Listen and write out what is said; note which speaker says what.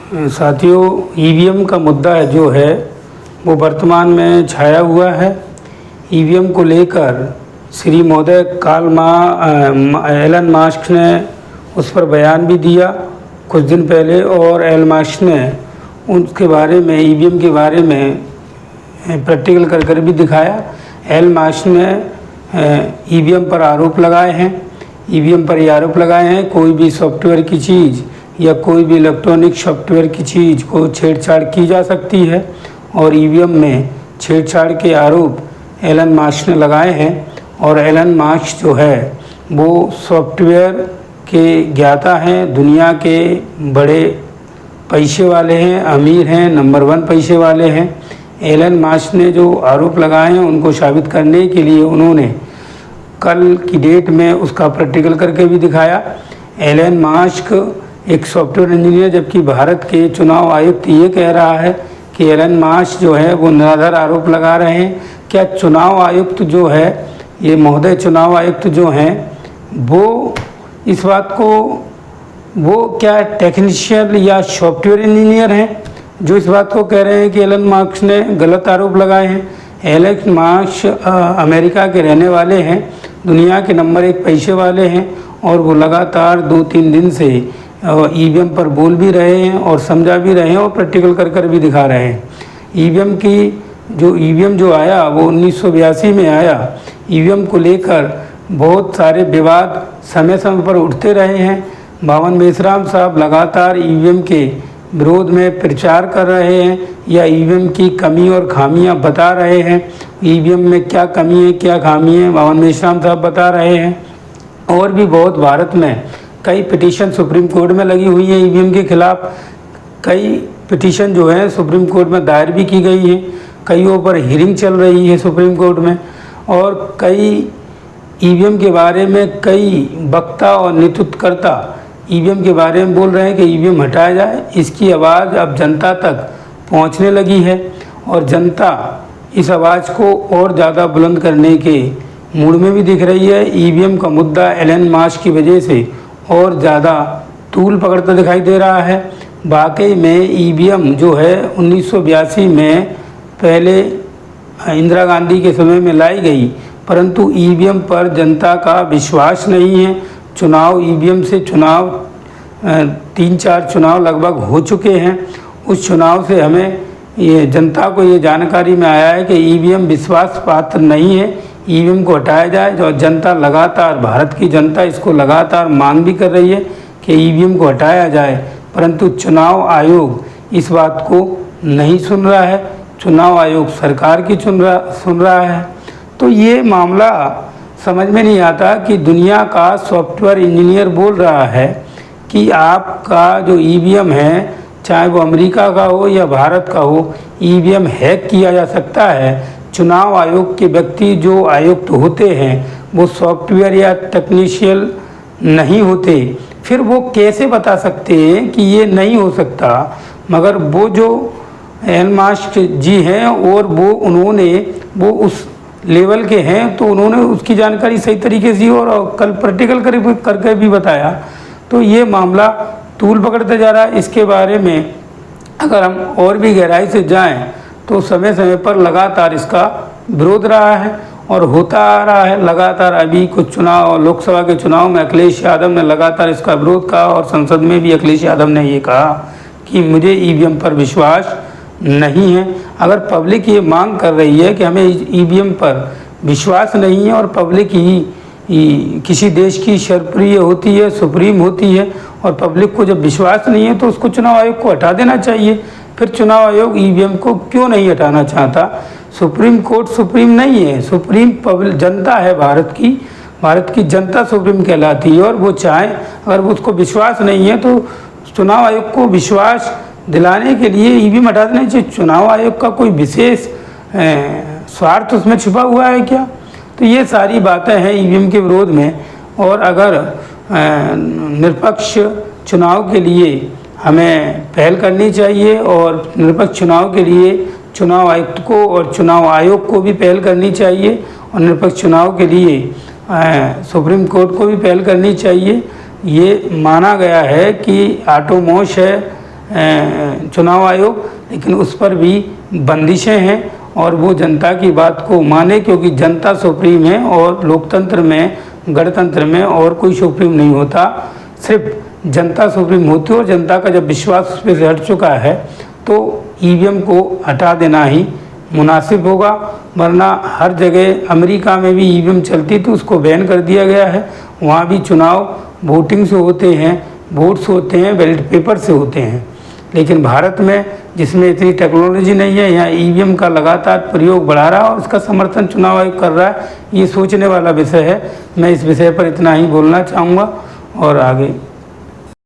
Speaker 1: साथियों, ईवीएम का मुद्दा जो है वो वर्तमान में छाया हुआ है। ईवीएम को लेकर श्री महोदय एलन मास्क ने उस पर बयान भी दिया कुछ दिन पहले, और एलन मास्क ने उसके बारे में, ईवीएम के बारे में प्रैक्टिकल कर भी दिखाया। एलन मास्क ने ईवीएम पर आरोप लगाए हैं। ईवीएम पर ये आरोप लगाए हैं कोई भी सॉफ्टवेयर की चीज़ या कोई भी इलेक्ट्रॉनिक सॉफ्टवेयर की चीज़ को छेड़छाड़ की जा सकती है, और ईवीएम में छेड़छाड़ के आरोप एलन मास्क ने लगाए हैं। और एलन मास्क जो है वो सॉफ्टवेयर के ज्ञाता हैं, दुनिया के बड़े पैसे वाले हैं, अमीर हैं, नंबर 1 पैसे वाले हैं। एलन मास्क ने जो आरोप लगाए हैं उनको साबित करने के लिए उन्होंने कल की डेट में उसका प्रैक्टिकल करके भी दिखाया। एलन मास्क एक सॉफ्टवेयर इंजीनियर, जबकि भारत के चुनाव आयुक्त ये कह रहा है कि एलन मास्क जो है वो निराधार आरोप लगा रहे हैं। क्या चुनाव आयुक्त जो है, ये महोदय चुनाव आयुक्त जो हैं, वो इस बात को, वो क्या टेक्नीशियन या सॉफ्टवेयर इंजीनियर हैं जो इस बात को कह रहे हैं कि एलन मास्क ने गलत आरोप लगाए हैं? एलन मास्क अमेरिका के रहने वाले हैं, दुनिया के नंबर 1 पैसे वाले हैं, और वो लगातार 2-3 दिन से ईवीएम पर बोल भी रहे हैं और समझा भी रहे हैं और प्रैक्टिकल कर भी दिखा रहे हैं। ईवीएम जो आया वो 1982 में आया। ईवीएम को लेकर बहुत सारे विवाद समय समय पर उठते रहे हैं। बावन मेश्राम साहब लगातार ईवीएम के विरोध में प्रचार कर रहे हैं या ईवीएम की कमी और खामियां बता रहे हैं। ईवीएम में क्या कमी है, क्या खामी है, बावन मेश्राम साहब बता रहे हैं। और भी बहुत भारत में कई पिटीशन सुप्रीम कोर्ट में लगी हुई है ईवीएम के खिलाफ। कई पिटीशन जो है सुप्रीम कोर्ट में दायर भी की गई है, कईयों पर हियरिंग चल रही है सुप्रीम कोर्ट में। और कई ईवीएम के बारे में कई वक्ता और नेतृत्वकर्ता ईवीएम के बारे में बोल रहे हैं कि ईवीएम हटाया जाए। इसकी आवाज़ अब जनता तक पहुंचने लगी है और जनता इस आवाज़ को और ज़्यादा बुलंद करने के मूड में भी दिख रही है। ईवीएम का मुद्दा एलन मास्क की वजह से और ज़्यादा तूल पकड़ता दिखाई दे रहा है। वाकई में ईवीएम जो है 1982 में पहले इंदिरा गांधी के समय में लाई गई, परंतु ईवीएम पर जनता का विश्वास नहीं है। चुनाव, ईवीएम से चुनाव 3-4 चुनाव लगभग हो चुके हैं। उस चुनाव से हमें ये जनता को ये जानकारी में आया है कि ईवीएम विश्वास पात्र नहीं है, ईवीएम को हटाया जाए। जो जनता लगातार, भारत की जनता इसको लगातार मांग भी कर रही है कि ईवीएम को हटाया जाए, परंतु चुनाव आयोग इस बात को नहीं सुन रहा है। चुनाव आयोग सरकार की सुन रहा है। तो ये मामला समझ में नहीं आता कि दुनिया का सॉफ्टवेयर इंजीनियर बोल रहा है कि आपका जो ईवीएम है, चाहे वो अमेरिका का हो या भारत का हो, ईवीएम हैक किया जा सकता है। चुनाव आयोग के व्यक्ति जो आयुक्त होते हैं वो सॉफ्टवेयर या टेक्नीशियन नहीं होते, फिर वो कैसे बता सकते हैं कि ये नहीं हो सकता? मगर वो जो एलन मास्क जी हैं और वो उस लेवल के हैं, तो उन्होंने उसकी जानकारी सही तरीके से और कल प्रैक्टिकल करके भी बताया। तो ये मामला तूल पकड़ता जा रहा है। इसके बारे में अगर हम और भी गहराई से जाएं तो समय समय पर लगातार इसका विरोध रहा है और होता आ रहा है लगातार। अभी कुछ चुनाव, लोकसभा के चुनाव में अखिलेश यादव ने लगातार इसका विरोध कहा, और संसद में भी अखिलेश यादव ने ये कहा कि मुझे ईवीएम पर विश्वास नहीं है। अगर पब्लिक ये मांग कर रही है कि हमें ईवीएम पर विश्वास नहीं है, और पब्लिक ही किसी देश की सर्वप्रिय होती है, सुप्रीम होती है, और पब्लिक को जब विश्वास नहीं है तो उसको चुनाव आयोग को हटा देना चाहिए। फिर चुनाव आयोग ईवीएम को क्यों नहीं हटाना चाहता? सुप्रीम कोर्ट सुप्रीम नहीं है, सुप्रीम जनता है भारत की जनता सुप्रीम कहलाती है। और वो चाहे, अगर उसको विश्वास नहीं है तो चुनाव आयोग को विश्वास दिलाने के लिए ईवीएम हटा देना चाहिए। चुनाव आयोग का कोई विशेष स्वार्थ उसमें छिपा हुआ है क्या? तो ये सारी बातें हैं ईवीएम के विरोध में। और अगर निरपेक्ष चुनाव के लिए हमें पहल करनी चाहिए, और निरपेक्ष चुनाव के लिए चुनाव आयुक्त को और चुनाव आयोग को भी पहल करनी चाहिए, और निरपेक्ष चुनाव के लिए सुप्रीम कोर्ट को भी पहल करनी चाहिए। ये माना गया है कि आटोमोस है चुनाव आयोग, लेकिन उस पर भी बंदिशें हैं और वो जनता की बात को माने, क्योंकि जनता सुप्रीम है और लोकतंत्र में, गणतंत्र में और कोई सुप्रीम नहीं होता, सिर्फ जनता सुप्रीम होती है। और जनता का जब विश्वास उस पर से हट चुका है तो ईवीएम को हटा देना ही मुनासिब होगा, वरना हर जगह, अमेरिका में भी ईवीएम चलती थी, उसको बैन कर दिया गया है। वहाँ भी चुनाव वोटिंग से होते हैं, वोट्स होते हैं, बैलेट पेपर से होते हैं। लेकिन भारत में, जिसमें इतनी टेक्नोलॉजी नहीं है, यहाँ ईवीएम का लगातार प्रयोग बढ़ा रहा है और उसका समर्थन चुनाव आयोग कर रहा है। ये सोचने वाला विषय है। मैं इस विषय पर इतना ही बोलना चाहूँगा और आगे